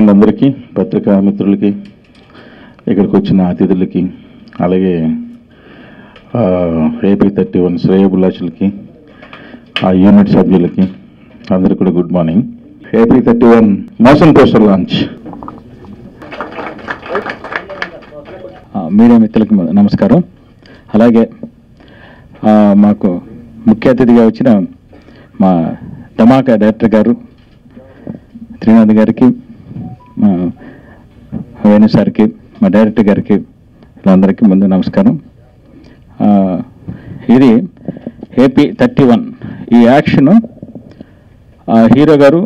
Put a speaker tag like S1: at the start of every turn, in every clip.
S1: అభిమానులందరికీ, పత్రికా మిత్రులకి, ఇక్కడికి వచ్చిన అతిథులకి, అలాగే ఏపీ 31 శ్రేయోభిలాషులకి, ఆ యూనిట్ సభ్యులకి అందరికీ కూడా good morning. AP 31 motion poster launch.
S2: Media మిత్రులకి నమస్కారం. అలాగే మాకు ముఖ్య అతిథిగా వచ్చిన మా ధమాకా డైరెక్టర్ గారు త్రినాథ్ గారికి, మా వేణు సార్కి, మా డైరెక్టర్ గారికి, వీళ్ళందరికీ ముందు నమస్కారం. ఇది ఏపీ 31 ఈ యాక్షన్ హీరో గారు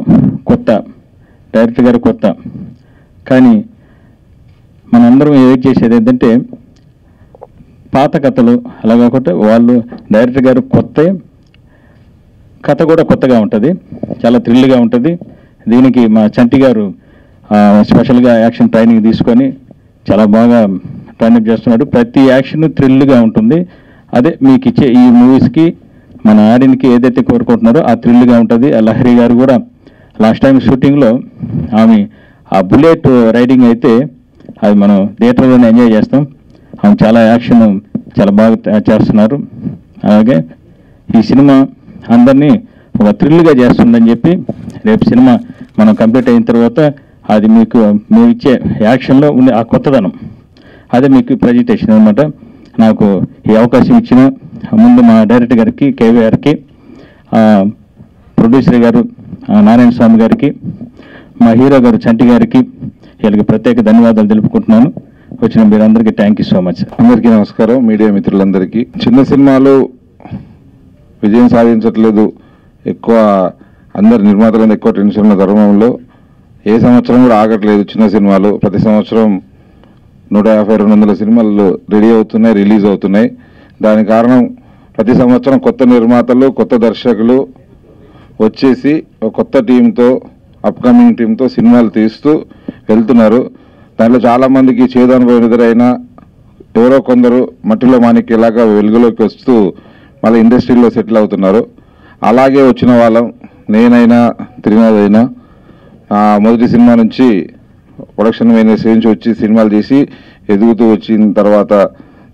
S2: కొత్త, డైరెక్టర్ గారు కొత్త, కానీ మనందరం వెయిట్ చేసేది ఏంటంటే పాత కథలు అలా కాకుండా వాళ్ళు డైరెక్టర్ గారు కొత్త, కథ కూడా కొత్తగా ఉంటుంది, చాలా థ్రిల్గా ఉంటుంది. దీనికి మా చంటి గారు స్పెషల్గా యాక్షన్ ట్రైనింగ్ తీసుకొని చాలా బాగా ట్రైనింగ్ చేస్తున్నాడు. ప్రతి యాక్షన్ థ్రిల్గా ఉంటుంది. అదే మీకు ఇచ్చే ఈ మూవీస్కి మన ఆడియన్కి ఏదైతే కోరుకుంటున్నారో ఆ థ్రిల్గా ఉంటుంది. లహరి గారు కూడా లాస్ట్ టైం షూటింగ్లో ఆమె ఆ బుల్లెట్ రైడింగ్ అయితే అది మనం థియేటర్లోనే ఎంజాయ్ చేస్తాం. ఆమె చాలా యాక్షన్ చాలా బాగా చేస్తున్నారు. అలాగే ఈ సినిమా అందరినీ ఒక థ్రిల్గా చేస్తుందని చెప్పి రేపు సినిమా మనం కంప్లీట్ అయిన తర్వాత అది మీకు మేము ఇచ్చే యాక్షన్లో ఉండే ఆ కొత్తదనం అదే మీకు ప్రజెంటేషన్ అనమాట. నాకు ఈ అవకాశం ఇచ్చిన ముందు మా డైరెక్టర్ గారికి, కేవీ గారికి, ప్రొడ్యూసర్ గారు నారాయణ స్వామి గారికి, మా హీరో గారు చంటి గారికి, వీళ్ళకి ప్రత్యేక ధన్యవాదాలు తెలుపుకుంటున్నాను. వచ్చిన మీరందరికీ థ్యాంక్ యూ సో మచ్.
S3: అందరికీ నమస్కారం. మీడియా మిత్రులందరికీ, చిన్న సినిమాలు విజయం సాధించట్లేదు, ఎక్కువ అందరు నిర్మాతలను ఎక్కువ టెన్షన్ ఉన్న తరుణంలో ఏ సంవత్సరం కూడా ఆగట్లేదు. చిన్న సినిమాలు ప్రతి సంవత్సరం 150-200 సినిమాలు రెడీ అవుతున్నాయి, రిలీజ్ అవుతున్నాయి. దానికి కారణం ప్రతి సంవత్సరం కొత్త నిర్మాతలు, కొత్త దర్శకులు వచ్చేసి ఒక కొత్త టీంతో, అప్కమింగ్ టీంతో సినిమాలు తీస్తూ వెళ్తున్నారు. దాంట్లో చాలామందికి చేదనుభవం ఎదురైనా ఎవరో కొందరు మట్టిలో మాణిక్యలాగా వెలుగులోకి వస్తూ మళ్ళీ ఇండస్ట్రీలో సెటిల్ అవుతున్నారు. అలాగే వచ్చిన వాళ్ళం నేనైనా త్రినాథ్ అయినా మొదటి సినిమా నుంచి ప్రొడక్షన్ మేనేజర్ నుంచి వచ్చి సినిమాలు చేసి ఎదుగుతూ వచ్చిన తర్వాత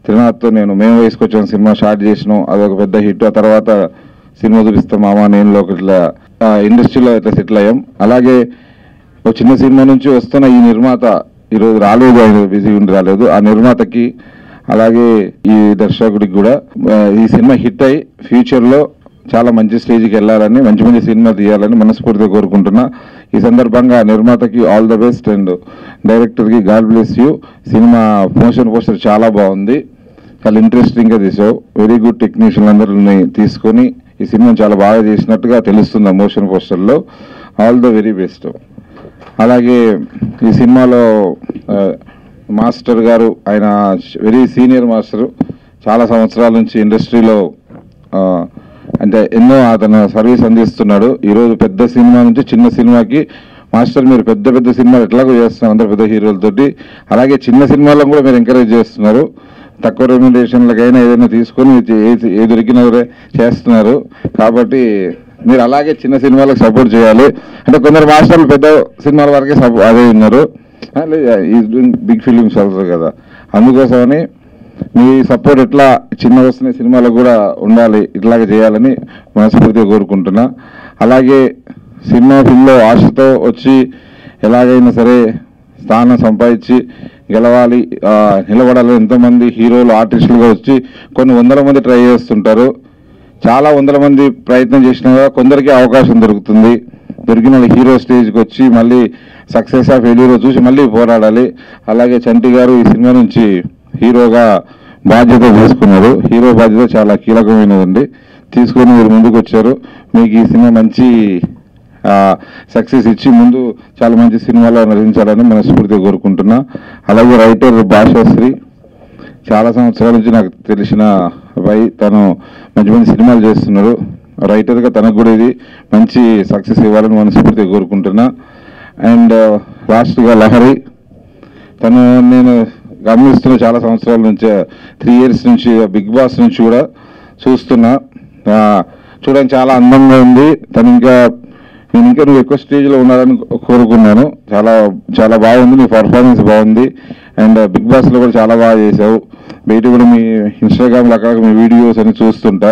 S3: త్రినాథ్తో మేము వేసుకొచ్చిన సినిమా స్టార్ట్ చేసినాం. అదొక పెద్ద హిట్. ఆ తర్వాత సినిమా చూపిస్తాం మామ నేను ఇట్లా ఇండస్ట్రీలో ఇట్లా సెటిల్ అయ్యాం. అలాగే ఒక చిన్న సినిమా నుంచి వస్తున్న ఈ నిర్మాత ఈరోజు రాలేదు, ఆయన బిజీ ఉండి రాలేదు. ఆ నిర్మాతకి అలాగే ఈ దర్శకుడికి కూడా ఈ సినిమా హిట్ అయ్యి ఫ్యూచర్లో చాలా మంచి స్టేజ్కి వెళ్ళాలని, మంచి మంచి సినిమా తీయాలని మనస్ఫూర్తిగా కోరుకుంటున్నా. ఈ సందర్భంగా నిర్మాతకి ఆల్ ద బెస్ట్ అండ్ డైరెక్టర్కి God bless you. Cinema motion poster చాలా బాగుంది, చాలా ఇంట్రెస్టింగ్గా తీసావు. వెరీ గుడ్ టెక్నీషియన్ అందరిని తీసుకొని ఈ సినిమా చాలా బాగా చేసినట్టుగా తెలుస్తుంది ఆ మోషన్ పోస్టర్లో. All the very best. అలాగే ఈ సినిమాలో మాస్టర్ గారు, ఆయన వెరీ సీనియర్ మాస్టరు, చాలా సంవత్సరాల నుంచి ఇండస్ట్రీలో అంటే ఎన్నో అతను సర్వీస్ అందిస్తున్నాడు. ఈరోజు పెద్ద సినిమా నుంచి చిన్న సినిమాకి మాస్టర్ మీరు పెద్ద పెద్ద సినిమాలు ఎట్లాగో చేస్తున్నారు అందరు పెద్ద హీరోలతోటి. అలాగే చిన్న సినిమాలను కూడా మీరు ఎంకరేజ్ చేస్తున్నారు. తక్కువ రెమ్యునరేషన్లకైనా ఏదైనా తీసుకొని ఏ దొరికినా చేస్తున్నారు. కాబట్టి మీరు అలాగే చిన్న సినిమాలకు సపోర్ట్ చేయాలి. అంటే కొందరు మాస్టర్లు పెద్ద సినిమాల వరకే అదే ఉన్నారు, is doing big films also కదా. అందుకోసమని మీ సపోర్ట్ ఎట్లా చిన్న వస్తున్న సినిమాలకు కూడా ఉండాలి, ఇట్లాగే చేయాలని మనస్ఫూర్తిగా కోరుకుంటున్నా. అలాగే సినిమా ఫిల్మ్లో ఆశతో వచ్చి ఎలాగైనా సరే స్థానం సంపాదించి గెలవాలి, నిలబడాలి. ఎంతోమంది హీరోలు, ఆర్టిస్టులుగా వచ్చి కొన్ని 100 మంది ట్రై చేస్తుంటారు. చాలా 100 మంది ప్రయత్నం చేసినా కొందరికి అవకాశం దొరుకుతుంది. దొరికిన హీరో స్టేజ్కి వచ్చి మళ్ళీ సక్సెస్ ఆఫ్ ఫెయిల్యూర్ చూసి మళ్ళీ పోరాడాలి. అలాగే చంటి గారు ఈ సినిమా నుంచి హీరోగా బాధ్యత తీసుకున్నారు. హీరో బాధ్యత చాలా కీలకమైనదండి. తీసుకొని మీరు ముందుకు వచ్చారు. మీకు ఈ సినిమా మంచి సక్సెస్ ఇచ్చి ముందు చాలా మంచి సినిమాలో నటించాలని మనస్ఫూర్తిగా కోరుకుంటున్నా. అలాగే రైటర్ భాషాశ్రీ చాలా సంవత్సరాల నుంచి నాకు తెలిసిన అబ్బాయి, తను మంచి మంచి సినిమాలు చేస్తున్నారు. రైటర్గా తనకు కూడా ఇది మంచి సక్సెస్ ఇవ్వాలని మనస్ఫూర్తిగా కోరుకుంటున్నా. అండ్ లాస్ట్గా లహరి, తను నేను గమనిస్తున్న చాలా సంవత్సరాల నుంచి 3 years నుంచి బిగ్ బాస్ నుంచి కూడా చూస్తున్నా. చూడడానికి చాలా అందంగా ఉంది. తను ఇంకా నేను ఇంకా నువ్వు ఎక్కువ స్టేజ్లో ఉండాలని కోరుకున్నాను. చాలా చాలా బాగుంది, నీ పర్ఫార్మెన్స్ బాగుంది. అండ్ బిగ్ బాస్లో కూడా చాలా బాగా చేసావు. బయట కూడా మీ ఇన్స్టాగ్రామ్లో అక్కడ మీ వీడియోస్ అని చూస్తుంటా.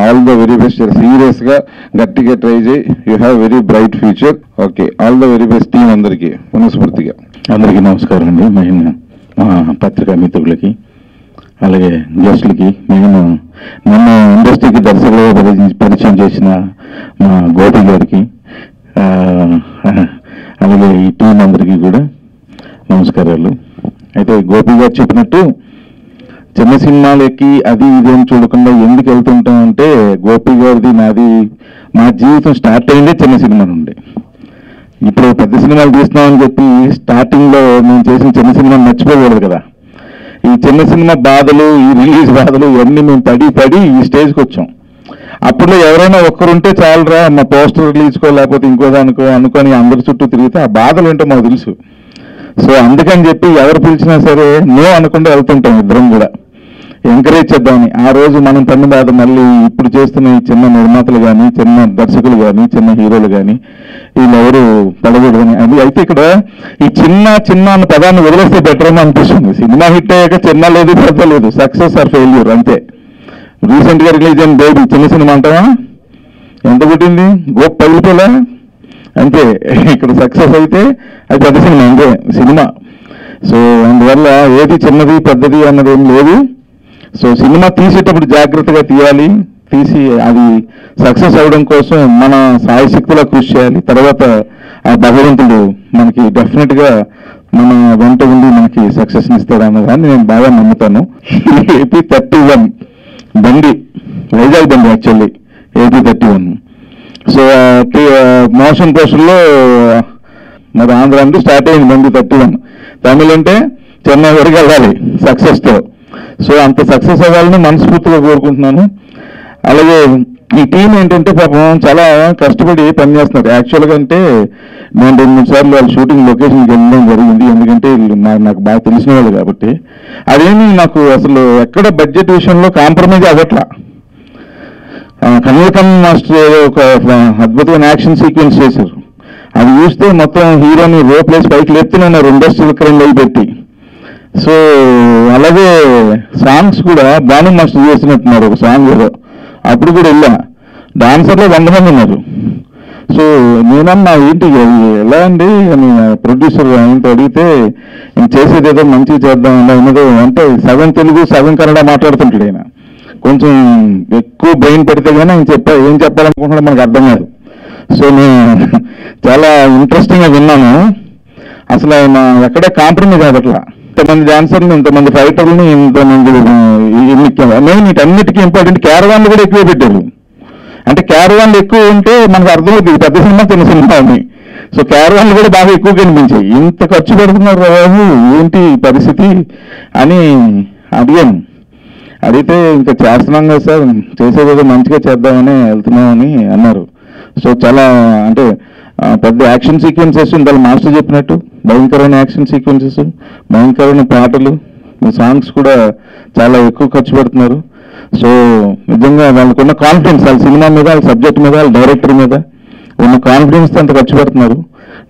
S3: All the very best. సీరియస్గా గట్టిగా ట్రై చేయి. You have very bright future. Okay, all the very best team అందరికీ మనస్ఫూర్తిగా.
S1: అందరికీ నమస్కారం అండి. మెయిన్ మా పత్రికా మిత్రులకి అలాగే గెస్టులకి, మెయిన్ నన్ను ఇండస్ట్రీకి దర్శకులుగా పరిచయం చేసిన మా గోపి గారికి అలాగే ఈ టీం అందరికీ కూడా నమస్కారాలు. అయితే గోపి గారు చెప్పినట్టు చిన్న సినిమాలకి అది ఇదేం చూడకుండా ఎందుకు వెళ్తుంటామంటే, గోపి గారిది నాది మా జీవితం స్టార్ట్ అయిందే చిన్న సినిమా నుండి. ఇప్పుడు పెద్ద సినిమాలు తీస్తున్నామని చెప్పి స్టార్టింగ్లో మేము చేసిన చిన్న సినిమాని మర్చిపోకూడదు కదా. ఈ చిన్న సినిమా బాధలు, ఈ రిలీజ్ బాధలు ఇవన్నీ మేము పడి ఈ స్టేజ్కి వచ్చాం. అప్పుడు ఎవరైనా ఒక్కరుంటే చాలరా, మా పోస్టర్ రిలీజ్కో లేకపోతే ఇంకో దానికో అనుకొని అందరి చుట్టూ తిరిగితే ఆ బాధలు ఏంటో మాకు తెలుసు. సో అందుకని చెప్పి ఎవరు పిలిచినా సరే నో అనకుండా వెళ్తుంటాం. ఇద్దరం కూడా ఎంకరేజ్ చేద్దామని. ఆ రోజు మనం పన్ను బాధ మళ్ళీ ఇప్పుడు చేస్తున్న ఈ చిన్న నిర్మాతలు కానీ, చిన్న దర్శకులు కానీ, చిన్న హీరోలు కానీ వీళ్ళెవరు పడకూడదని. అది అయితే ఇక్కడ ఈ చిన్న అన్న పదాన్ని వదిలేస్తే బెటర్ అని అనిపిస్తుంది. సినిమా హిట్ అయ్యాక చిన్న లేదు పెద్ద లేదు, సక్సెస్ ఆర్ ఫెయిల్యూర్ అంతే. రీసెంట్గా రిలీజ్ అయిన బేబీ చిన్న సినిమా అంటావా, ఎంత పుట్టింది, గోప్ పగిలిపోలే అంతే. ఇక్కడ సక్సెస్ అయితే అది పెద్ద సినిమా అంతే సినిమా. సో అందువల్ల ఏది చిన్నది పెద్దది అన్నది ఏం లేదు. సో సినిమా తీసేటప్పుడు జాగ్రత్తగా తీయాలి. తీసి అది సక్సెస్ అవ్వడం కోసం మన సాయశక్తిలో కృషి చేయాలి. తర్వాత ఆ భగవంతుడు మనకి డెఫినెట్గా మన వెంట ఉండి మనకి సక్సెస్ని ఇస్తాడు అన్నదాన్ని నేను బాగా నమ్ముతాను. ఏపీ 31 బండి, వైజాగ్ బండి యాక్చువల్లీ ఏపీ 31. సో మోషన్ పోస్టర్లో మరి ఆంధ్ర అంటే స్టార్ట్ అయింది బండి 31. తమిళ్ అంటే చెన్నై వరకు వెళ్ళాలి సక్సెస్తో. సో అంత సక్సెస్ అవ్వాలని మనస్ఫూర్తిగా కోరుకుంటున్నాను. అలాగే ఈ టీం ఏంటంటే పాపం చాలా కష్టపడి పనిచేస్తున్నారు. యాక్చువల్గా అంటే నేను 2-3 సార్లు వాళ్ళ షూటింగ్ లొకేషన్కి వెళ్ళడం జరిగింది. ఎందుకంటే నాకు బాగా తెలిసిన వాళ్ళు కాబట్టి. అదేమి నాకు అసలు ఎక్కడ బడ్జెట్ విషయంలో కాంప్రమైజ్ అవ్వట్లా. కన్వర్కన్ మాస్టర్ ఒక అద్భుతమైన యాక్షన్ సీక్వెన్స్ చేశారు. అది చూస్తే మొత్తం హీరోని రోప్లేసి పైకి లేపుతూనే ఉన్నారు ఇండస్ట్రియల్ క్రైమ్ అయి పెట్టి. సో అలాగే సాంగ్స్ కూడా బాను మాస్టర్ చేసినట్టున్నారు ఒక సాంగ్ ఏదో. అప్పుడు కూడా వెళ్ళా, డాన్సర్లో 100 మంది ఉన్నారు. సో నేనన్నా ఏంటి ఎలా అండి అని ప్రొడ్యూసర్ ఆయనతో అడిగితే, నేను చేసేది ఏదో మంచిగా చేద్దాం ఉన్నదో అంటే సగం తెలుగు సగం కన్నడ మాట్లాడుతుంటాడు ఆయన. కొంచెం ఎక్కువ బ్రెయిన్ పెడితే కానీ ఆయన ఏం చెప్పాలనుకుంటున్నాడో మనకు అర్థం కాదు. సో నేను చాలా ఇంట్రెస్టింగ్గా విన్నాను. అసలు ఆయన ఎక్కడే కాంప్రమైజ్ అవ్వట్లా. ఇంతమంది డాన్సర్లు, ఇంతమంది ఫైటర్లని, ఇంతమంది మెయిన్ వీటన్నిటికీ ఇంపార్టెంట్ క్యారవాన్లు కూడా ఎక్కువ పెట్టారు. అంటే క్యారవాన్లు ఎక్కువ ఉంటే మనకు అర్థమవుతుంది పెద్ద సినిమా చిన్న సినిమా అని. సో క్యారవాన్లు కూడా బాగా ఎక్కువ కనిపించాయి. ఇంత ఖర్చు పెడుతున్నారు బాబు ఏంటి పరిస్థితి అని అడిగాను. అడిగితే ఇంకా చేస్తున్నాం కదా సార్, చేసేది మంచిగా చేద్దామని వెళ్తున్నామని అన్నారు. సో చాలా అంటే పెద్ద యాక్షన్ సీక్వెన్సెస్ వాళ్ళు మాస్టర్ చెప్పినట్టు భయంకరమైన యాక్షన్ సీక్వెన్సెస్, భయంకరమైన పాటలు, సాంగ్స్ కూడా చాలా ఎక్కువ ఖర్చు పెడుతున్నారు. సో నిజంగా వాళ్ళకున్న కాన్ఫిడెన్స్, వాళ్ళ సినిమా మీద, వాళ్ళ సబ్జెక్ట్ మీద, వాళ్ళ డైరెక్టర్ మీద ఉన్న కాన్ఫిడెన్స్తో అంత ఖర్చు పెడుతున్నారు.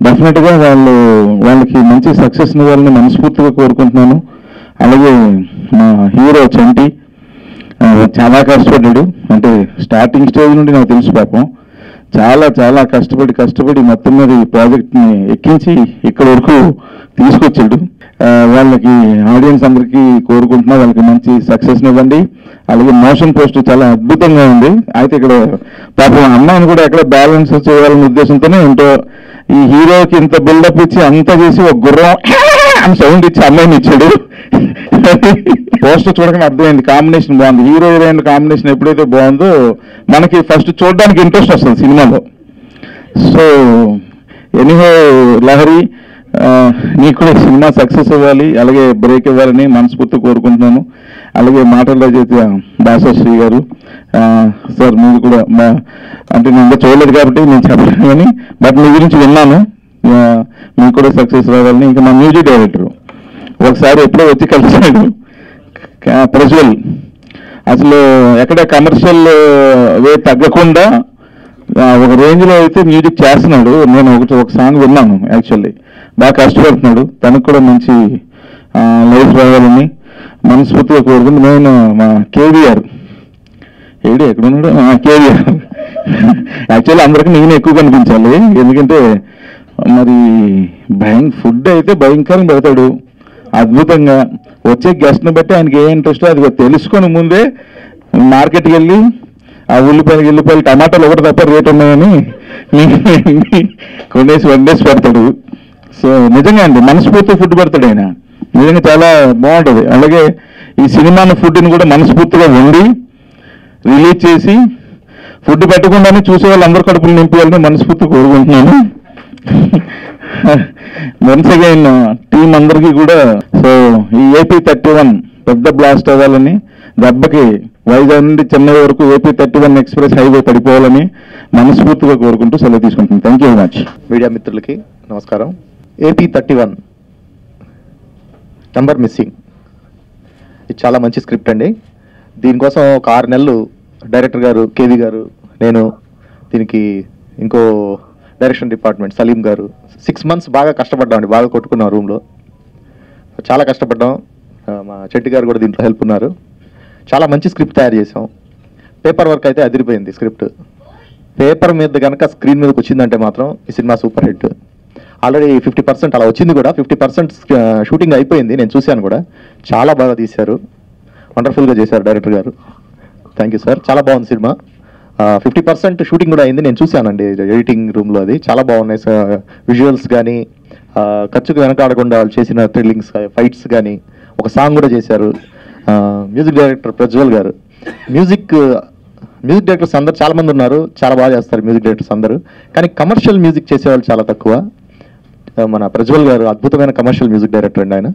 S1: డెఫినెట్గా వాళ్ళకి మంచి సక్సెస్ ఇవ్వాలని మనస్ఫూర్తిగా కోరుకుంటున్నాను. అలాగే మా హీరో చంటి చాలా కష్టపడ్డాడు. అంటే స్టార్టింగ్ స్టేజ్ నుండి నాకు తెలుసు పాపం. చాలా చాలా కష్టపడి మొత్తం మీద ఈ ప్రాజెక్ట్ని ఎక్కించి ఇక్కడ వరకు తీసుకొచ్చాడు. వాళ్ళకి ఆడియన్స్ అందరికీ కోరుకుంటున్నా వాళ్ళకి మంచి సక్సెస్ని ఇవ్వండి. అలాగే మోషన్ పోస్ట్ చాలా అద్భుతంగా ఉంది. అయితే ఇక్కడ పాపం అమ్మాయిని కూడా ఎక్కడ బ్యాలెన్స్ చేయాలనే ఉద్దేశంతోనే ఏంటో ఈ హీరోకి ఇంత బిల్డప్ ఇచ్చి అంతా చేసి ఒక గుర్రం అని సౌండ్ ఇచ్చి అమ్మాయిని ఇచ్చాడు. పోస్టర్ చూడగానే అర్థమైంది కాంబినేషన్ బాగుంది. హీరో హీరోయిన్ కాంబినేషన్ ఎప్పుడైతే బాగుందో మనకి ఫస్ట్ చూడడానికి ఇంట్రెస్ట్ వస్తుంది సినిమాలో. సో ఎనీహో లహరి, నీకు కూడా సినిమా సక్సెస్ ఇవ్వాలి, అలాగే బ్రేక్ ఇవ్వాలని మనస్ఫూర్తి కోరుకుంటున్నాను. అలాగే మాటల్లో చేసే దాసశ్రీ గారు సార్, మీరు కూడా అంటే నేను ఇంకా చూడలేదు కాబట్టి నేను చెప్పలేను కానీ బట్ మీ గురించి విన్నాను. మీకు కూడా సక్సెస్ రావాలని. ఇంకా మా మ్యూజిక్ డైరెక్టరు ఒకసారి ఎప్పుడో వచ్చి కలిసాడు ప్రజ్వల్. అసలు ఎక్కడ కమర్షియల్ వే తగ్గకుండా ఒక రేంజ్లో అయితే మ్యూజిక్ చేస్తున్నాడు. నేను ఒక సాంగ్ విన్నాను, యాక్చువల్లీ బాగా కష్టపడుతున్నాడు. తనకు కూడా మంచి లైఫ్ రావాలని మనస్ఫూర్తిగా కోరుకుంది. నేను మా కేవీఆర్ ఎక్కడున్నాడు, కేవీఆర్ యాక్చువల్లీ అందరికీ నేను ఎక్కువ కనిపించాలి, ఎందుకంటే మరి ఫుడ్ అయితే భయంకరంగా పెడతాడు అద్భుతంగా. వచ్చే గెస్ట్ని బట్టి ఆయనకి ఏ ఇంట్రెస్టో అది తెలుసుకొని ముందే మార్కెట్కి వెళ్ళి ఆ ఉల్లిపాయలు టమాటాలు ఒకటి తప్ప రేట్ ఉన్నాయని కొనేసి వండేసి పెడతాడు. సో నిజంగా అండి మనస్ఫూర్తి ఫుడ్ పెడతాడు ఆయన, నిజంగా చాలా బాగుంటుంది. అలాగే ఈ సినిమాను ఫుడ్ని కూడా మనస్ఫూర్తిగా వండి రిలీజ్ చేసి ఫుడ్ పెట్టకుండానే చూసే వాళ్ళు అందరు కడుపులు నింపేయాలని మనస్ఫూర్తిగా కోరుకుంటున్నాను. వన్స్ అగైన్ టీం అందరికీ కూడా సో ఈ AP 31 పెద్ద బ్లాస్ట్ అవ్వాలని, దెబ్బకి వైజాగ్ నుండి చెన్నై వరకు AP 31 ఎక్స్ప్రెస్ హైవే పడిపోవాలని మనస్ఫూర్తిగా కోరుకుంటూ సెలవు తీసుకుంటున్నాను. Thank you very much.
S4: Media మిత్రులకి నమస్కారం. AP 31 నంబర్ మిస్సింగ్, ఇది చాలా మంచి స్క్రిప్ట్ అండి. దీనికోసం ఒక 6 నెలలు డైరెక్టర్ గారు కేవీ గారు, నేను, దీనికి ఇంకో డైరెక్షన్ డిపార్ట్మెంట్ సలీం గారు 6 months బాగా కష్టపడ్డామండి, బాగా కొట్టుకున్నాం రూమ్లో, చాలా కష్టపడ్డాం. మా చెట్టి గారు కూడా దీంట్లో హెల్ప్ ఉన్నారు. చాలా మంచి స్క్రిప్ట్ తయారు చేసాం. పేపర్ వర్క్ అయితే అదిరిపోయింది. స్క్రిప్ట్ పేపర్ మీద కనుక స్క్రీన్ మీదకి వచ్చిందంటే మాత్రం ఈ సినిమా సూపర్ హిట్. ఆల్రెడీ 50% అలా వచ్చింది కూడా, 50% షూటింగ్ అయిపోయింది, నేను చూశాను కూడా. చాలా బాగా తీశారు, వండర్ఫుల్గా చేశారు డైరెక్టర్ గారు. Thank you sir. చాలా బాగుంది సినిమా. 50% షూటింగ్ కూడా అయింది, నేను చూశానండి ఎడిటింగ్ రూమ్లో. అది చాలా బాగున్నాయి విజువల్స్ కానీ, ఖర్చుకు వెనకాడకుండా వాళ్ళు చేసిన థ్రిల్లింగ్స్, ఫైట్స్ కానీ, ఒక సాంగ్ కూడా చేశారు. మ్యూజిక్ డైరెక్టర్ ప్రజ్వల్ గారు. మ్యూజిక్ డైరెక్టర్స్ అందరు చాలా మంది ఉన్నారు, చాలా బాగా చేస్తారు మ్యూజిక్ డైరెక్టర్స్ అందరూ. కానీ కమర్షియల్ మ్యూజిక్ చేసేవాళ్ళు చాలా తక్కువ. మన ప్రజ్వల్ గారు అద్భుతమైన కమర్షియల్ మ్యూజిక్ డైరెక్టర్ అండి ఆయన.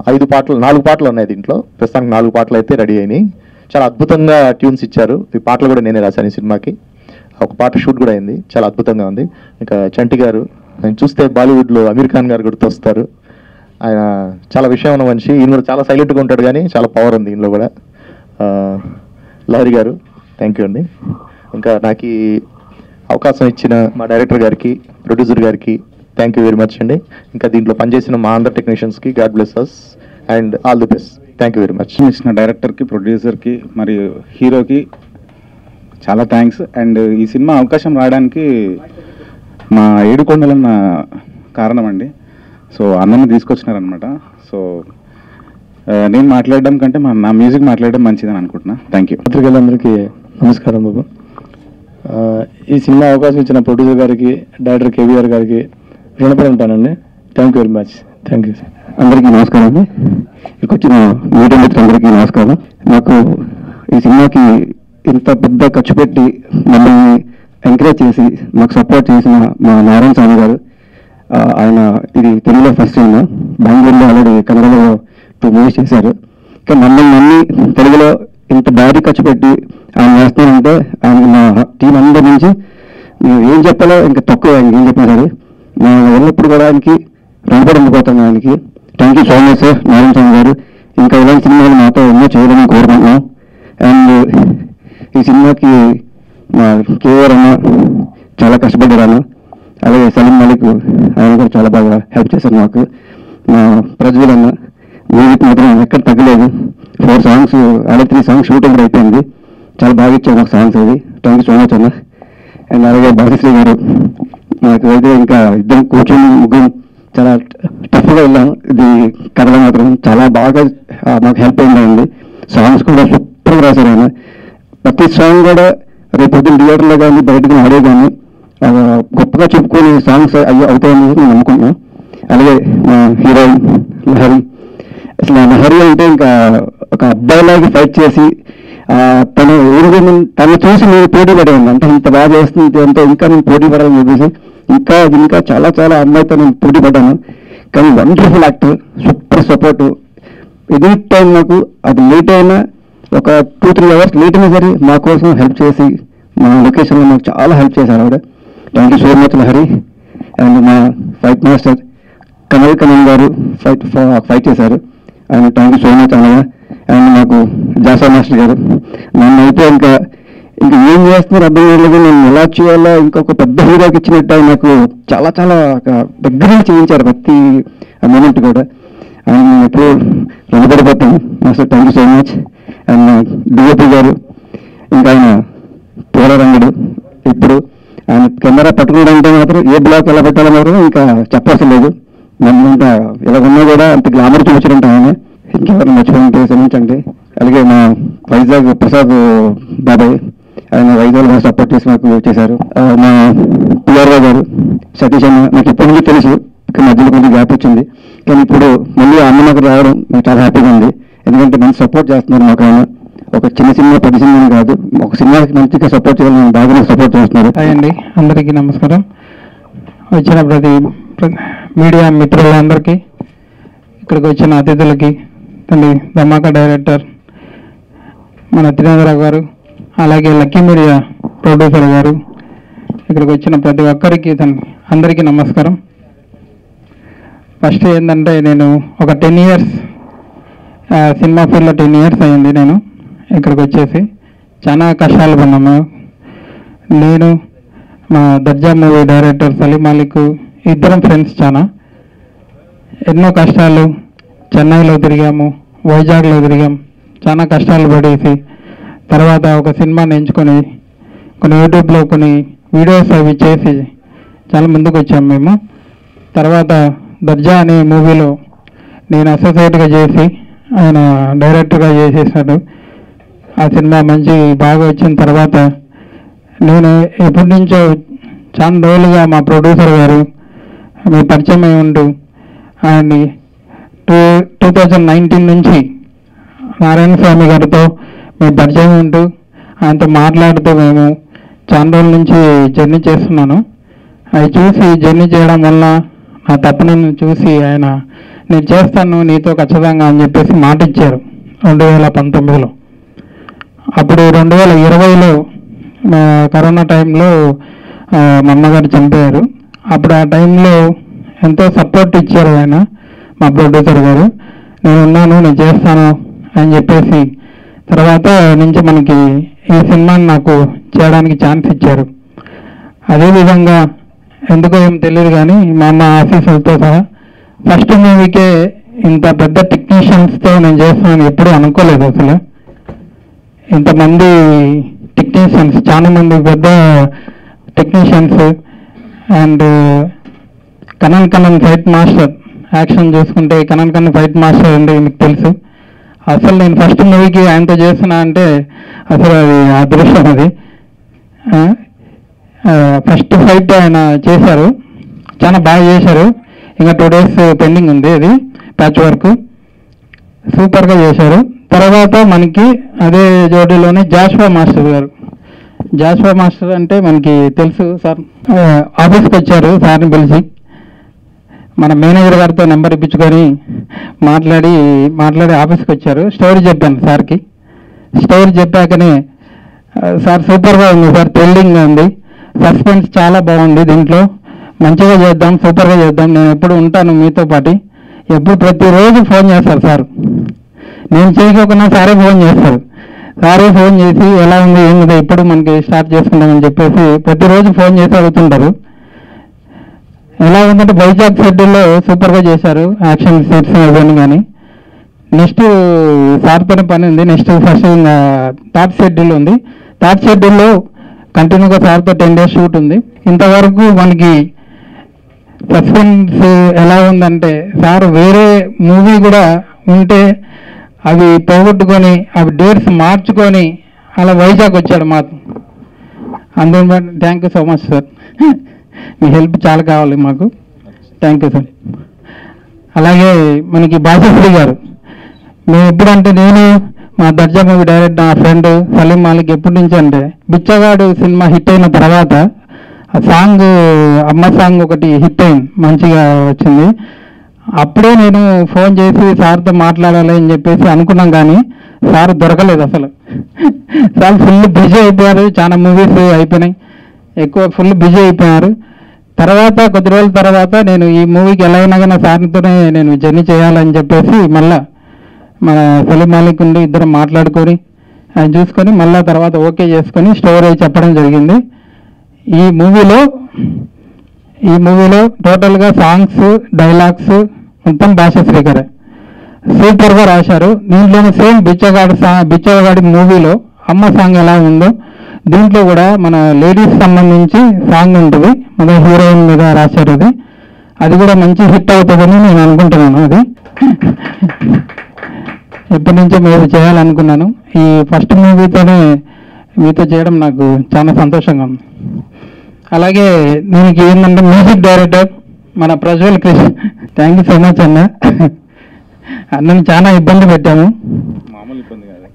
S4: 4 పాటలు ఉన్నాయి దీంట్లో, ప్రస్తుతానికి 4 పాటలు అయితే రెడీ అయినాయి. చాలా అద్భుతంగా ట్యూన్స్ ఇచ్చారు. ఈ పాటలు కూడా నేనే రాశాను ఈ సినిమాకి. ఒక పాట షూట్ కూడా అయింది, చాలా అద్భుతంగా ఉంది. ఇంకా చంటి గారు, ఆయన చూస్తే బాలీవుడ్లో అమీర్ ఖాన్ గారు గుర్తొస్తారు. ఆయన చాలా విషయం ఉన్న మనిషి, ఈయన కూడా చాలా సైలెంట్గా ఉంటాడు కానీ చాలా పవర్ ఉంది ఈయనలో కూడా. లహరి గారు, థ్యాంక్ యూ అండి. ఇంకా నాకు ఈ అవకాశం ఇచ్చిన మా డైరెక్టర్ గారికి, ప్రొడ్యూసర్ గారికి థ్యాంక్ యూ వెరీ మచ్ అండి. ఇంకా దీంట్లో పనిచేసిన మా అందర్ టెక్నీషియన్స్కి god bless us and all the best. Thank you very much.
S5: ఇచ్చిన డైరెక్టర్కి, ప్రొడ్యూసర్కి మరియు హీరోకి చాలా థ్యాంక్స్. అండ్ ఈ సినిమా అవకాశం రావడానికి మా ఏడుకొండలన్న కారణం అండి. సో అన్నని తీసుకొచ్చినారనమాట. సో నేను మాట్లాడడం కంటే నా మ్యూజిక్ మాట్లాడడం మంచిదని అనుకుంటున్నా. Thank you.
S6: పత్రికలందరికీ నమస్కారం బాబు. ఈ సినిమా అవకాశం ఇచ్చిన ప్రొడ్యూసర్ గారికి, డైరెక్టర్ కేవీఆర్ గారికి రుణపడి ఉంటానండి. Thank you very much. Thank you sir.
S1: అందరికీ నమస్కారం అండి. ఇక్కడికి వచ్చిన మీడియా మిత్రులందరికీ నమస్కారం. నాకు ఈ సినిమాకి ఇంత పెద్ద ఖర్చు పెట్టి మమ్మల్ని ఎంకరేజ్ చేసి మాకు సపోర్ట్ చేసిన మా నారాయణ స్వామి గారు, ఆయన ఇది తెలుగులో ఫస్ట్ సినిమా, బెంగళూరులో ఆల్రెడీ కన్నడలో 2 movies చేశారు. కానీ మమ్మల్ని నమ్మి తెలుగులో ఇంత భారీ ఖర్చు పెట్టి ఆయన చేస్తున్నారంటే ఆయన మా టీం అందరి నుంచి మేము ఏం చెప్పాలో ఇంకా తక్కువ, ఆయనకి ఏం చెప్పినా సరే మేము వెళ్ళినప్పుడు కూడా ఆయనకి రుణపడి ఉండిపోతాం ఆయనకి. Thank you so much sir Narayana Swamy గారు. ఇంకా ఇలాంటి సినిమాలు మాతో ఎన్నో చేయాలని కోరుకుంటున్నాం. అండ్ ఈ సినిమాకి మా కేఆర్ అన్న చాలా కష్టపడ్డారు అన్న, అలాగే సలీం మలిక్ ఆయన కూడా చాలా బాగా హెల్ప్ చేశారు మాకు. మా ప్రజ్వల్ అన్న మ్యూజిక్ మాత్రం ఎక్కడ తగ్గలేదు. 4 songs అలాగే 3 songs షూటింగ్ కూడా అయిపోయింది. చాలా బాగా ఇచ్చారు మాకు సాంగ్స్ అది. థ్యాంక్ యూ సో మచ్ అన్న. అండ్ అలాగే భారతశ్రీ గారు, నాకు అయితే ఇంకా ఇద్దరం కూర్చొని ముగ్గురు చాలా టఫ్గా వెళ్ళాం. ఇది కథలో మాత్రం చాలా బాగా మాకు హెల్ప్ అయిందండి. సాంగ్స్ కూడా సూపర్గా రాశారు ఆయన. ప్రతి సాంగ్ కూడా రేపు పొద్దున్న థియేటర్లో కానీ బయటకు ఆడే కానీ గొప్పగా చెప్పుకొని సాంగ్స్ అవుతాయని నేను నమ్ముకున్నాను. అలాగే మా హీరోయిన్ లహరి, అసలు లహరి అంటే ఇంకా ఒక అబ్బాయిలాగా ఫైట్ చేసి తను తను చూసి నేను పోటీ పడేవాడిని. అంటే ఇంత బాగా చేస్తుంది అంటే ఇంకా నేను పోటీ పడాలని చెప్పేసి ఇంకా చాలా చాలా అమ్మాయితో నేను పోటీ పడ్డాను. కానీ wonderful actor, super support. Any time నాకు అది లేట్ అయినా ఒక 2-3 hours లేట్ అయినా సరే మా కోసం హెల్ప్ చేసి మా లొకేషన్లో మాకు చాలా హెల్ప్ చేశారు ఆవిడ. Thank you so much Lahari. And మా ఫైట్ మాస్టర్ కమల్ కనన్ గారు ఫైట్ చేశారు, ఆయన థ్యాంక్ యూ సో మచ్ అలాగా. అండ్ మాకు జాసా మాస్టర్ గారు, నన్ను అయితే ఇంకా
S7: ఇంకా ఏం చేస్తున్నారు అర్థం కాలేదు. నేను ఎలా చేయాలో ఇంకొక పెద్ద హీరోకి ఇచ్చినట్టు నాకు చాలా చాలా దగ్గర చేయించారు ప్రతి మూమెంట్ కూడా. ఆయన నేను ఎప్పుడు రుణపడిపోతాను. Master thank you so much. And DOP గారు, ఇంకా ఆయన పోలరంగుడు. ఇప్పుడు ఆయన కెమెరా పట్టుకోవడంతో మాత్రం ఏ బ్లాక్ ఎలా పెట్టాలో మాత్రం ఇంకా చెప్పవలసిన లేదు. నన్ను ఇంకా ఇలా ఉన్నా కూడా అంత గ్లామర్ చూపించడం ఆయన. ఇంకెవరు మర్చిపోయిన క్షమించండి. అలాగే మా వైజాగ్ ప్రసాద్ బాబాయ్, ఆయన వైజాగ్ బాగా సపోర్ట్ చేసి నాకు చేశారు. మా పిఆర్ఓ గారు సతీష్ అన్న, నాకు ఎప్పటి నుంచి తెలుసు, మధ్యలో కొంచెం గ్యాప్ వచ్చింది. కానీ ఇప్పుడు మళ్ళీ అన్న నాకు రావడం నాకు చాలా హ్యాపీగా ఉంది. ఎందుకంటే మంచి సపోర్ట్ చేస్తున్నారు మాకు. ఆయన ఒక చిన్న సినిమా 10 సినిమాలు కాదు, ఒక సినిమాకి మంచిగా సపోర్ట్ చేయాలని బాగా సపోర్ట్ చేస్తున్నారు.
S8: హాయ్ అండి, అందరికీ నమస్కారం. వచ్చిన ప్రతి మీడియా మిత్రులందరికీ, ఇక్కడికి వచ్చిన అతిథులకి, ధమాకా డైరెక్టర్ మన త్రినేంద్ర గారు, అలాగే లక్కీ మీడియా ప్రొడ్యూసర్ గారు, ఇక్కడికి వచ్చిన ప్రతి ఒక్కరికి అందరికీ నమస్కారం. ఫస్ట్ ఏంటంటే, నేను ఒక 10 ఇయర్స్ సినిమా ఫీల్డ్లో 10 ఇయర్స్ అయింది. నేను ఇక్కడికి వచ్చేసి చాలా కష్టాలు పడినాము. నేను మా దర్జా మూవీ డైరెక్టర్ సలీం మాలిక్ ఇద్దరం ఫ్రెండ్స్. చాలా ఎన్నో కష్టాలు, చెన్నైలో తిరిగాము, వైజాగ్లో తిరిగాం, చాలా కష్టాలు పడేసి తర్వాత ఒక సినిమాని ఎంచుకొని కొన్ని యూట్యూబ్లో కొన్ని వీడియోస్ అవి చేసి చాలా ముందుకు వచ్చాము మేము. తర్వాత దర్జా అనే మూవీలో నేను అసోసియేట్గా చేసి ఆయన డైరెక్టర్గా చేసేసాడు. ఆ సినిమా మంచి బాగా వచ్చిన తర్వాత నేను ఎప్పటి నుంచో చాలా రోజులుగా మా ప్రొడ్యూసర్ గారు మీ పరిచయం అయి ఉంటూ ఆయన్ని 2019 నుంచి నారాయణ స్వామి గారితో మేము పరిచయం ఉంటూ ఆయనతో మాట్లాడుతూ మేము చాలా రోజుల నుంచి జర్నీ చేస్తున్నాను. అది చూసి జర్నీ చేయడం వల్ల నా తప్పనను చూసి ఆయన నేను చేస్తాను నీతో ఖచ్చితంగా అని చెప్పేసి మాట ఇచ్చారు 2019లో. అప్పుడు 2020లో కరోనా టైంలో మా అమ్మగారు చనిపోయారు. అప్పుడు ఆ టైంలో ఎంతో సపోర్ట్ ఇచ్చారు ఆయన, మా ప్రొడ్యూసర్ గారు. నేను ఉన్నాను, నేను చేస్తాను అని చెప్పేసి తర్వాత నుంచి మనకి ఈ సినిమాని నాకు చేయడానికి ఛాన్స్ ఇచ్చారు. అదేవిధంగా ఎందుకో ఏం తెలియదు కానీ మా అమ్మ ఆఫీసులతో సహా ఫస్ట్ మూవీకే ఇంత పెద్ద టెక్నీషియన్స్తో నేను చేస్తానని ఎప్పుడూ అనుకోలేదు. అసలు ఇంతమంది టెక్నీషియన్స్, చాలా మంది పెద్ద technicians and Kannan fight master, action చూసుకుంటే కనన్ ఫైట్ మాస్టర్ అండి, మీకు తెలుసు. అసలు నేను ఫస్ట్ మూవీకి ఆయనతో చేస్తున్నా అంటే అసలు అది అదృష్టం. అది ఫస్ట్ ఫైట్ ఆయన చేశారు, చాలా బాగా చేశారు. ఇంకా 2 days పెండింగ్ ఉంది, అది ప్యాచ్ వర్క్ సూపర్గా చేశారు. తర్వాత మనకి అదే జోడీలోనే జాషువా మాస్టర్ గారు. జాషువా మాస్టర్ అంటే మనకి తెలుసు సార్. ఆఫీస్కి వచ్చారు, సార్ని పిలిచి మన మేనేజర్ గారితో నెంబర్ ఇప్పించుకొని మాట్లాడి ఆఫీస్కి వచ్చారు. స్టోరీ చెప్పాను సార్కి. స్టోరీ చెప్పాకనే సార్ సూపర్గా ఉంది సార్, థ్రిల్లింగ్గా ఉంది, సస్పెన్స్ చాలా బాగుంది, దీంట్లో మంచిగా చేద్దాం, సూపర్గా చేద్దాం, నేను ఎప్పుడు ఉంటాను మీతో పాటు. ఎప్పుడు ప్రతిరోజు ఫోన్ చేస్తారు సార్, నేను చేయకపోయినా సారే ఫోన్ చేస్తారు. సారే ఫోన్ చేసి ఎలా ఉంది ఏముంది ఇప్పుడు మనకి స్టార్ట్ చేసుకుందామని చెప్పేసి ప్రతిరోజు ఫోన్ చేసి అడుగుతుంటారు. ఎలా ఉందంటే వైజాగ్ షెడ్యూల్లో సూపర్గా చేశారు, యాక్షన్ సీట్స్ ఇవన్నీ. కానీ నెక్స్ట్ సార్తోనే పని ఉంది. నెక్స్ట్ ఫస్ట్ థర్డ్ షెడ్యూల్ ఉంది. థర్డ్ షెడ్యూల్లో కంటిన్యూగా సార్తో 10 days షూట్ ఉంది. ఇంతవరకు మనకి సస్పెన్స్ ఎలా ఉందంటే, సార్ వేరే మూవీ కూడా ఉంటే అవి పోగొట్టుకొని అవి డేట్స్ మార్చుకొని అలా వైజాగ్ వచ్చాడు మాకు. అందులో thank you so much sir, me help చాలా కావాలి మాకు. Thank you sir. అలాగే మనకి బాజశ్రీ గారు, మేము ఎప్పుడంటే నేను మా దర్జా మూవీ డైరెక్టర్ నా ఫ్రెండ్ సలీం మాలిక్ ఎప్పటి నుంచి అంటే బిచ్చగాడు సినిమా హిట్ అయిన తర్వాత ఆ సాంగ్ అమ్మ సాంగ్ ఒకటి హిట్ అయింది, మంచిగా వచ్చింది. అప్పుడే నేను ఫోన్ చేసి సార్తో మాట్లాడాలి అని చెప్పేసి అనుకున్నాం, కానీ సార్ దొరకలేదు అసలు. సార్ ఫుల్ బిజీ అయిపోయారు, చాలా మూవీస్ అయిపోయినాయి, ఎక్కువ ఫుల్ బిజీ అయిపోయారు. తర్వాత కొద్ది రోజుల తర్వాత నేను ఈ మూవీకి ఎలా అయినా కానీ సార్తోనే నేను జర్నీ చేయాలని చెప్పేసి మళ్ళా మన సలీం మాలిక్ ఉండి ఇద్దరం మాట్లాడుకొని అది చూసుకొని మళ్ళీ తర్వాత ఓకే చేసుకొని స్టోరీ చెప్పడం జరిగింది. ఈ మూవీలో టోటల్గా సాంగ్స్, డైలాగ్స్ మొత్తం భాషశ్రీ గారే సూపర్గా రాశారు. దీంట్లోనే సేమ్ బిచ్చగాడి మూవీలో అమ్మ సాంగ్ ఎలా ఉందో దీంట్లో కూడా మన లేడీస్ సంబంధించి సాంగ్ ఉంటుంది, మన హీరోయిన్ మీద రాశారు. అది కూడా మంచి హిట్ అవుతుందని నేను అనుకుంటున్నాను. అది ఎప్పటి నుంచో మీరు చేయాలనుకున్నాను. ఈ ఫస్ట్ మూవీతోనే మీతో చేయడం నాకు చాలా సంతోషంగా ఉంది. అలాగే దీనికి ఏంటంటే మ్యూజిక్ డైరెక్టర్ మన Prajwal Krishna. Thank you so much అన్న. అన్నని చాలా ఇబ్బంది పెట్టాము.
S5: మామూలు ఇబ్బంది కాదు,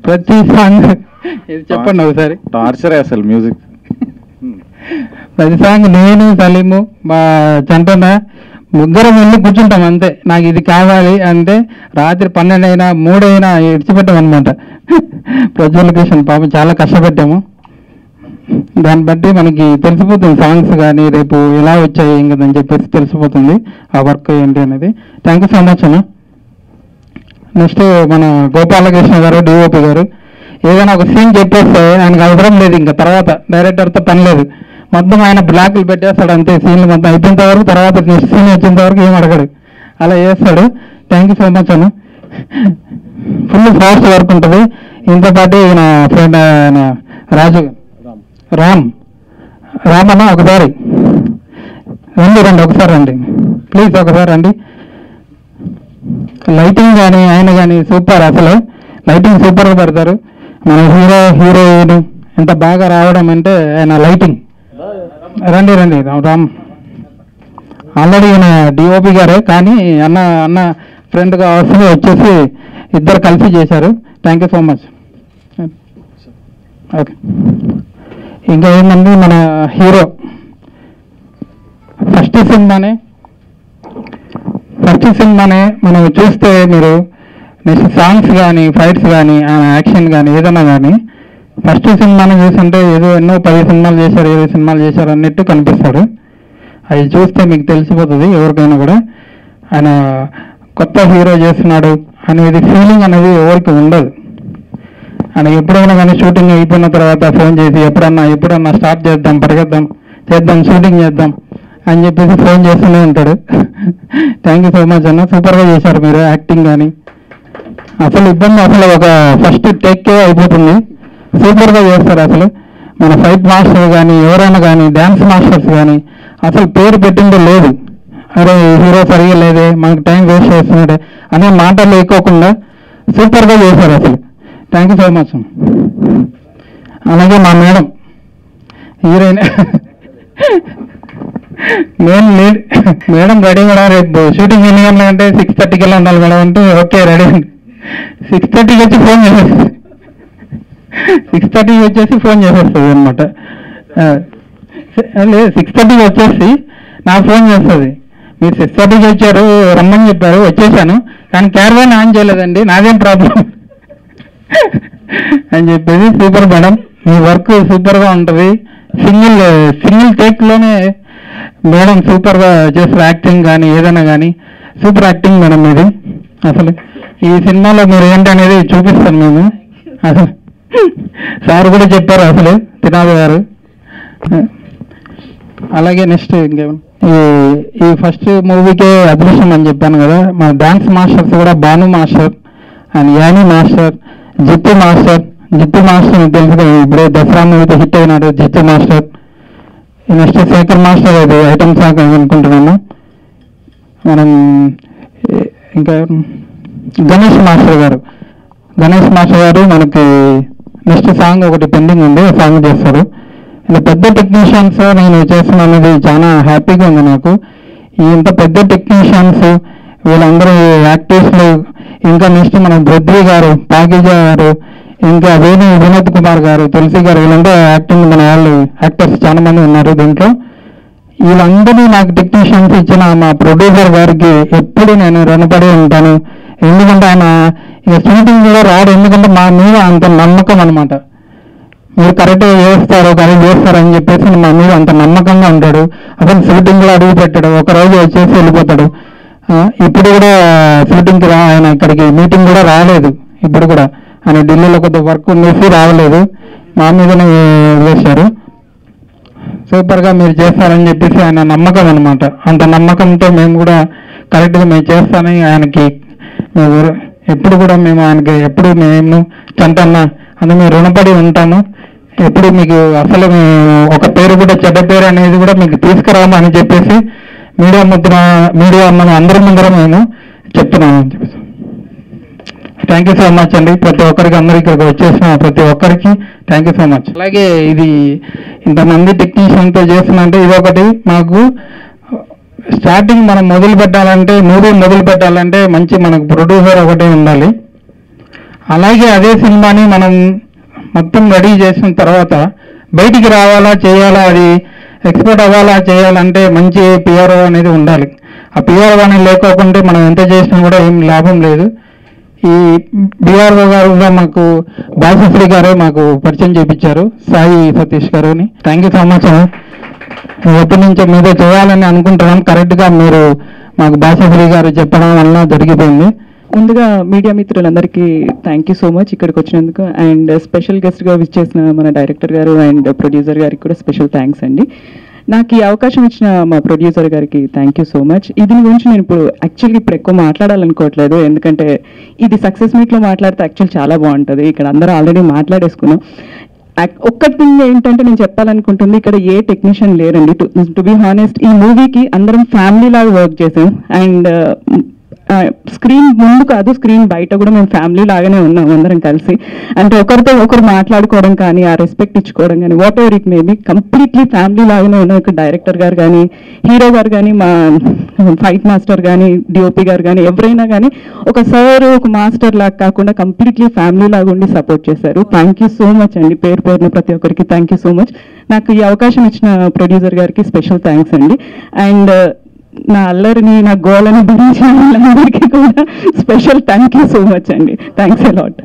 S8: ప్రతి సాంగ్ ఇది చెప్పండి ఒకసారి.
S5: టార్చరే అసలు మ్యూజిక్.
S8: ప్రతి సాంగ్ నేను, సలీము, మా చంటన్న ముగ్గురం వెళ్ళి కూర్చుంటాం అంతే. నాకు ఇది కావాలి అంటే రాత్రి 12 అయినా 3 అయినా ఇడిచిపెట్టామన్నమాట. ప్రజ్వల్ కృష్ణ పాపం చాలా కష్టపెట్టాము. దాన్ని బట్టి మనకి తెలిసిపోతుంది సాంగ్స్ కానీ రేపు ఎలా వచ్చాయి ఇంకదని చెప్పేసి తెలిసిపోతుంది ఆ వర్క్ ఏంటి అనేది. థ్యాంక్ యూ సో మచ్ అన్న. నెక్స్ట్ మన గోపాలకృష్ణ గారు, డిఓపి గారు ఏదైనా ఒక సీన్ చెప్పేస్తే ఆయనకు అవసరం లేదు, ఇంకా తర్వాత డైరెక్టర్తో పని లేదు. మొత్తం ఆయన బ్లాక్లు పెట్టేస్తాడు అంతే. సీన్లు మొత్తం అయిపోయేంత వరకు, తర్వాత నెక్స్ట్ సీన్ వచ్చేంత వరకు ఏం అడగడు, అలా చేస్తాడు. థ్యాంక్ యూ సో మచ్ అన్న. ఫుల్ ఫాస్ట్ వర్క్ ఉంటుంది. ఇంత పాటు నా ఫ్రెండ్ ఆయన రాజు రామ్ అన్న ఒకసారి రండి ఒకసారి రండి ప్లీజ్, ఒకసారి రండి. లైటింగ్ కానీ ఆయన కానీ సూపర్, అసలు లైటింగ్ సూపర్గా పెడతారు. మన హీరోయిన్ ఎంత బాగా రావడం అంటే ఆయన లైటింగ్. రండి రామ్. ఆల్రెడీ ఈయన డిఓపి గారే, కానీ అన్న ఫ్రెండ్గా అవసరం వచ్చేసి ఇద్దరు కలిసి చేశారు. Thank you so much. Okay, ఇంకా ఏంటంటే మన హీరో ఫస్ట్ సినిమానే మనం చూస్తే మీరు నెక్స్ట్ సాంగ్స్ కానీ ఫైట్స్ కానీ యాక్షన్ కానీ ఏదైనా కానీ ఫస్ట్ సినిమాని చూస్తుంటే ఏదో ఎన్నో 10 సినిమాలు చేశారు, 20 సినిమాలు చేశారు అన్నట్టు కనిపిస్తాడు. అది చూస్తే మీకు తెలిసిపోతుంది ఎవరికైనా కూడా ఆయన కొత్త హీరో చేస్తున్నాడు అనేది ఫీలింగ్ అనేది ఎవరికి ఉండదు. ఆయన ఎప్పుడైనా కానీ షూటింగ్ అయిపోయిన తర్వాత ఫోన్ చేసి ఎప్పుడన్నా స్టార్ట్ చేద్దాం షూటింగ్ చేద్దాం అని చెప్పేసి ఫోన్ చేస్తూనే ఉంటాడు. థ్యాంక్ యూ సో మచ్ అన్న, సూపర్గా చేశారు మీరు యాక్టింగ్ కానీ. అసలు ఇబ్బంది అసలు ఒక ఫస్ట్ టేక్కే అయిపోతుంది, సూపర్గా చేస్తారు. అసలు మన ఫైట్ మాస్టర్ కానీ ఎవరైనా కానీ డ్యాన్స్ మాస్టర్స్ కానీ అసలు పేరు పెట్టిందో లేదు. అరే హీరో సరిగా లేదే, మనకు టైం వేస్ట్ చేస్తున్నాడే అనే మాటలు లేకోకుండా సూపర్గా చేశారు అసలు. Thank you so much. అలాగే మా మేడం హీరోయిన్ మేడం రెడీ కూడా రేపు షూటింగ్ ఎన్ని గంటలు అంటే 6:30కి ఉండాలి మేడం అంటే ఓకే రెడీ. 6:30కి వచ్చి ఫోన్ చేసేస్తుంది, 6:30కి వచ్చేసి ఫోన్ చేసేస్తుంది అనమాట. లేదు 6:30కి వచ్చేసి నాకు ఫోన్ చేస్తుంది, మీరు 6:30కి వచ్చారు రమ్మని చెప్పారు వచ్చేసాను కానీ క్యారవాన్ ఆన్ చేయలేదండి, నాదేం ప్రాబ్లం అని చెప్పేసి. సూపర్ మేడం, మీ వర్క్ సూపర్గా ఉంటుంది. సింగిల్ టేక్లోనే మేడం సూపర్గా చేస్తారు. యాక్టింగ్ కానీ ఏదైనా కానీ సూపర్ యాక్టింగ్ మేడం ఇది. అసలు ఈ సినిమాలో మీరు ఏంటనేది చూపిస్తాను మేము. అసలు సార్ కూడా చెప్పారు అసలు తినాలి గారు. అలాగే నెక్స్ట్ ఇంకేమో ఈ ఫస్ట్ మూవీకే అదృష్టం అని చెప్పాను కదా, మా డాన్స్ మాస్టర్స్ కూడా Bhanu master and Annie master, Jittu master తెలుసు కదా, ఇప్పుడే దసరా మూవీతో హిట్ అయినాడు Jittu master. Next Sekhar master అది ఐటమ్ సాంగ్ అనుకుంటున్నాను. మనం ఇంకా గణేష్ మాస్టర్ గారు మనకి నెక్స్ట్ సాంగ్ ఒకటి పెండింగ్ ఉంది, సాంగ్ చేస్తారు. ఇలా పెద్ద టెక్నీషియన్స్ నేను చేస్తున్నాను అనేది చాలా హ్యాపీగా ఉంది నాకు. ఇంత పెద్ద టెక్నీషియన్స్ వీళ్ళందరూ యాక్టర్స్లు, ఇంకా నెక్స్ట్ మన బృద్వి గారు, పాకిజ గారు, ఇంకా వినోద్ కుమార్ గారు, తులసి గారు, వీళ్ళంతా యాక్టింగ్ మన వాళ్ళు యాక్టర్స్ చాలా మంది ఉన్నారు దీంట్లో. వీళ్ళందరూ నాకు టెక్నీషియన్స్ ఇచ్చిన మా ప్రొడ్యూసర్ గారికి ఎప్పుడు నేను రుణపడి ఉంటాను. ఎందుకంటే ఆయన ఇక షూటింగ్ కూడా రాడు, ఎందుకంటే మా మీద అంత నమ్మకం అనమాట. మీరు కరెక్ట్గా చేస్తారని చెప్పేసి మా మీద అంత నమ్మకంగా ఉంటాడు. అసలు షూటింగ్లో అడుగు పెట్టాడు, ఒకరోజు వచ్చేసి వెళ్ళిపోతాడు. ఇప్పుడు కూడా షూటింగ్కి ఆయన ఇక్కడికి మీటింగ్ కూడా రాలేదు, ఇప్పుడు కూడా. ఆయన ఢిల్లీలో కొద్దిగా వర్క్ ఉండేసి రావలేదు, మా మీదనే వేశారు. సూపర్గా మీరు చేస్తారని చెప్పేసి ఆయన నమ్మకం అనమాట. అంత నమ్మకంతో మేము కూడా కరెక్ట్గా మేము చేస్తానని ఆయనకి మేము ఎప్పుడు కూడా మేము ఆయనకి ఎప్పుడు మేము చంటన్న అని మేము రుణపడి ఉంటాము. ఎప్పుడు మీకు అసలు ఒక పేరు కూడా చెడ్డ పేరు అనేది కూడా మీకు తీసుకురాము అని చెప్పేసి మీడియా అందరి ముందర మేము చెప్తున్నాము అని చెప్పేసి. థ్యాంక్ యూ సో మచ్ అండి. ప్రతి ఒక్కరికి అందరికి ఇక్కడికి వచ్చేసిన ప్రతి ఒక్కరికి థ్యాంక్ యూ సో మచ్. అలాగే ఇది ఇంతమంది టెక్నీషియన్తో చేస్తున్నంటే ఇదొకటి మాకు స్టార్టింగ్ మనం మూవీ మొదలు పెట్టాలంటే మంచి మనకు ప్రొడ్యూసర్ ఒకటి ఉండాలి. అలాగే అదే సినిమాని మనం మొత్తం రెడీ చేసిన తర్వాత బయటికి రావాలా చేయాలా, అది ఎక్స్పోర్ట్ అవ్వాలా చేయాలంటే మంచి పిఆర్ఓ అనేది ఉండాలి. ఆ పిఆర్ఓ అనేది లేకోకుంటే మనం ఎంత చేసినా కూడా ఏం లాభం లేదు. ఈ బిఆర్ఓ గారుగా మాకు బాసశ్రీ గారే మాకు పరిచయం చేయించారు, సాయి సతీష్ గారు అని. Thank you so much. ఎప్పటి నుంచో మీతో చేయాలని అనుకుంటున్నాం. కరెక్ట్గా మీరు మాకు బాసశ్రీ గారు చెప్పడం వల్ల జరిగిపోయింది.
S9: ముందుగా మీడియా మిత్రులందరికీ థ్యాంక్ యూ సో మచ్ ఇక్కడికి వచ్చినందుకు. అండ్ స్పెషల్ గెస్ట్గా విజిట్ చేసిన మన డైరెక్టర్ గారు అండ్ ప్రొడ్యూసర్ గారికి కూడా స్పెషల్ థ్యాంక్స్ అండి. నాకు ఈ అవకాశం ఇచ్చిన మా ప్రొడ్యూసర్ గారికి థ్యాంక్ యూ సో మచ్. దీని గురించి నేను ఇప్పుడు ఎక్కువ మాట్లాడాలనుకోవట్లేదు, ఎందుకంటే ఇది సక్సెస్ మీట్లో మాట్లాడితే యాక్చువల్ చాలా బాగుంటుంది. ఇక్కడ అందరూ ఆల్రెడీ మాట్లాడేసుకున్నాం. ఒక్కటి థింగ్ ఏంటంటే నేను చెప్పాలనుకుంటుంది, ఇక్కడ ఏ టెక్నీషియన్ లేరండి. టు బి హానెస్ట్, ఈ మూవీకి అందరం ఫ్యామిలీ లాగా వర్క్ చేసాం. అండ్ స్క్రీన్ ముందు కాదు, స్క్రీన్ బయట కూడా మేము ఫ్యామిలీ లాగానే ఉన్నాం అందరం కలిసి. అంటే ఒకరితో ఒకరు మాట్లాడుకోవడం కానీ, ఆ రెస్పెక్ట్ ఇచ్చుకోవడం కానీ, what ever it maybe, completely family లాగానే ఉన్నాం. ఇక్కడ డైరెక్టర్ గారు కానీ, హీరో గారు కానీ, మా ఫైట్ మాస్టర్ కానీ, డిఓపి గారు కానీ, ఎవరైనా కానీ ఒక సార్ ఒక మాస్టర్ లాగా కాకుండా కంప్లీట్లీ ఫ్యామిలీ లాగా ఉండి సపోర్ట్ చేశారు. థ్యాంక్ యూ సో మచ్ అండి. పేరున ప్రతి ఒక్కరికి థ్యాంక్ యూ సో మచ్. నాకు ఈ అవకాశం ఇచ్చిన ప్రొడ్యూసర్ గారికి స్పెషల్ థ్యాంక్స్ అండి. అండ్ నా అల్లరిని, నా గోలని భరించిన వాళ్ళందరికీ కూడా special thank you so much అండి. Thanks a lot.